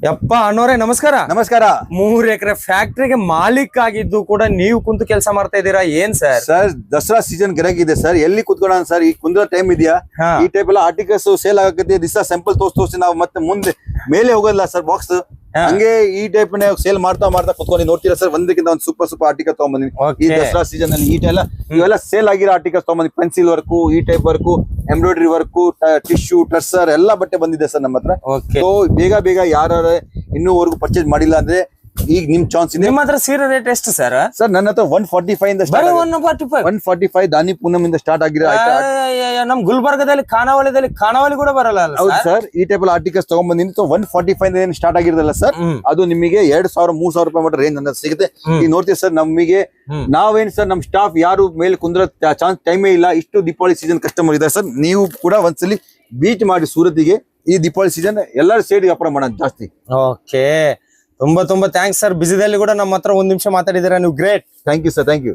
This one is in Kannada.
ಯಪ್ಪ ಅಣ್ಣೋರೆ ನಮಸ್ಕಾರ. ನಮಸ್ಕಾರ. 3 ಎಕರೆ ಫ್ಯಾಕ್ಟ್ರಿಗೆ ಮಾಲೀಕ್ ಆಗಿದ್ದು ಕೂಡ ನೀವು ಕುಂತು ಕೆಲಸ ಮಾಡ್ತಾ ಇದ್ದೀರಾ ಏನ್ ಸರ್? ಸರ್ ದಸರಾ ಸೀಸನ್ ಗಿರಾಕಿ ಇದೆ ಸರ್, ಎಲ್ಲಿ ಕುತ್ಕೊಳ್ಳೋಣ ಸರ್? ಈ ಕುಂದ್ರ ಟೈಮ್ ಇದೆಯಾ? ಈ ಟೈಪ್ ಎಲ್ಲ ಆರ್ಟಿಕಲ್ಸ್ ಸೇಲ್ ಆಗತ್ತೆ, ದಿವಸ ಸ್ಯಾಂಪಲ್ ತೋರಿಸಿ ನಾವು ಮತ್ತೆ ಮುಂದೆ ಮೇಲೆ ಹೋಗೋದಿಲ್ಲ ಸರ್ ಬಾಕ್ಸ್. ಹಂಗೆ ಈ ಟೈಪ್ ಸೇಲ್ ಮಾಡ್ತಾ ಕುತ್ಕೊಂಡು ನೋಡ್ತೀರಾ ಸರ್, ಒಂದಕ್ಕಿಂತ ಒಂದು ಸೂಪರ್ ಆರ್ಟಿಕಲ್ ತಗೊಂಡ್ಬಂದಿನಿ. ಈ ದಸರಾ ಸೀಸನ್ ಅಲ್ಲಿ ಇವೆಲ್ಲ ಸೇಲ್ ಆಗಿರೋ ಆರ್ಟಿಕಲ್ಸ್ ತಗೊಂಡ್ಬಂದಿ. ಪೆನ್ಸಿಲ್ ವರ್ಕ್, ಈ type work, embroidery work, tissue, tracer ಎಲ್ಲ ಬಟ್ಟೆ ಬಂದಿದೆ ಸರ್ ನಮ್ಮ ಹತ್ರ. ಸೊ ಬೇಗ ಯಾರು ಇನ್ನೂವರೆಗೂ ಪರ್ಚೇಸ್ ಮಾಡಿಲ್ಲ ಅಂದ್ರೆ ಈಗ ನಿಮ್ ಚಾನ್ಸ್ ಇದೆ. ನಿಮ್ಮ ಹತ್ರ ಸೀರೆ ರೇಟ್ ಎಷ್ಟು ಸರ್? ಸರ್ ನನ್ನ ಹತ್ರ 145 ಇಂದ 145 ದಾನಿ ಪೂನಮ್ ಇಂದ ಸ್ಟಾರ್ಟ್ ಆಗಿದೆ. ನಮ್ ಗುಲ್ಬರ್ಗದಲ್ಲಿ ಖಾನಾವಳಿ ಕೂಡ ಬರಲ್ಲ. ಹೌದು ಸರ್, ಈ ಟೈಪ್ ಆರ್ಟಿಕಲ್ಸ್ ತಗೊಂಡ್ಬಂದಿನಿ. 145 ಸ್ಟಾರ್ಟ್ ಆಗಿರೋದಲ್ಲ ಸರ್, ಅದು ನಿಮಗೆ 2000-3000 ರೂಪಾಯಿ ಮಟ್ಟ ರೇಂಜ್ ಅಂತ ಸಿಗುತ್ತೆ. ಈಗ ನೋಡ್ತೀವಿ ಸರ್, ನಮಗೆ ನಾವೇನ್ ಸರ್ ನಮ್ ಸ್ಟಾಫ್ ಯಾರು ಮೇಲೆ ಕುಂದ್ರ ಚಾನ್ಸ್ ಟೈಮೇ ಇಲ್ಲ. ಇಷ್ಟು ದೀಪಾವಳಿ ಸೀಸನ್ ಕಸ್ಟಮರ್ ಇದೆ ಸರ್. ನೀವು ಕೂಡ ಒಂದ್ಸಲಿ ಬೀಟ್ ಮಾಡಿ ಸೂರತ್ಗೆ. ಈ ದೀಪಾವಳಿ ಸೀಸನ್ ಎಲ್ಲರೂ ಸೇರಿ ವ್ಯಾಪಾರ ಮಾಡೋಣ ಜಾಸ್ತಿ. ಓಕೆ, ತುಂಬಾ ಥ್ಯಾಂಕ್ಸ್ ಸರ್. ಬಿಸಿದಲ್ಲಿ ಕೂಡ ನಮ್ಮ ಹತ್ರ 1 ನಿಮಿಷ ಮಾತಾಡಿದ್ದೀರಾ ನೀವು. Great. Thank you sir, thank you.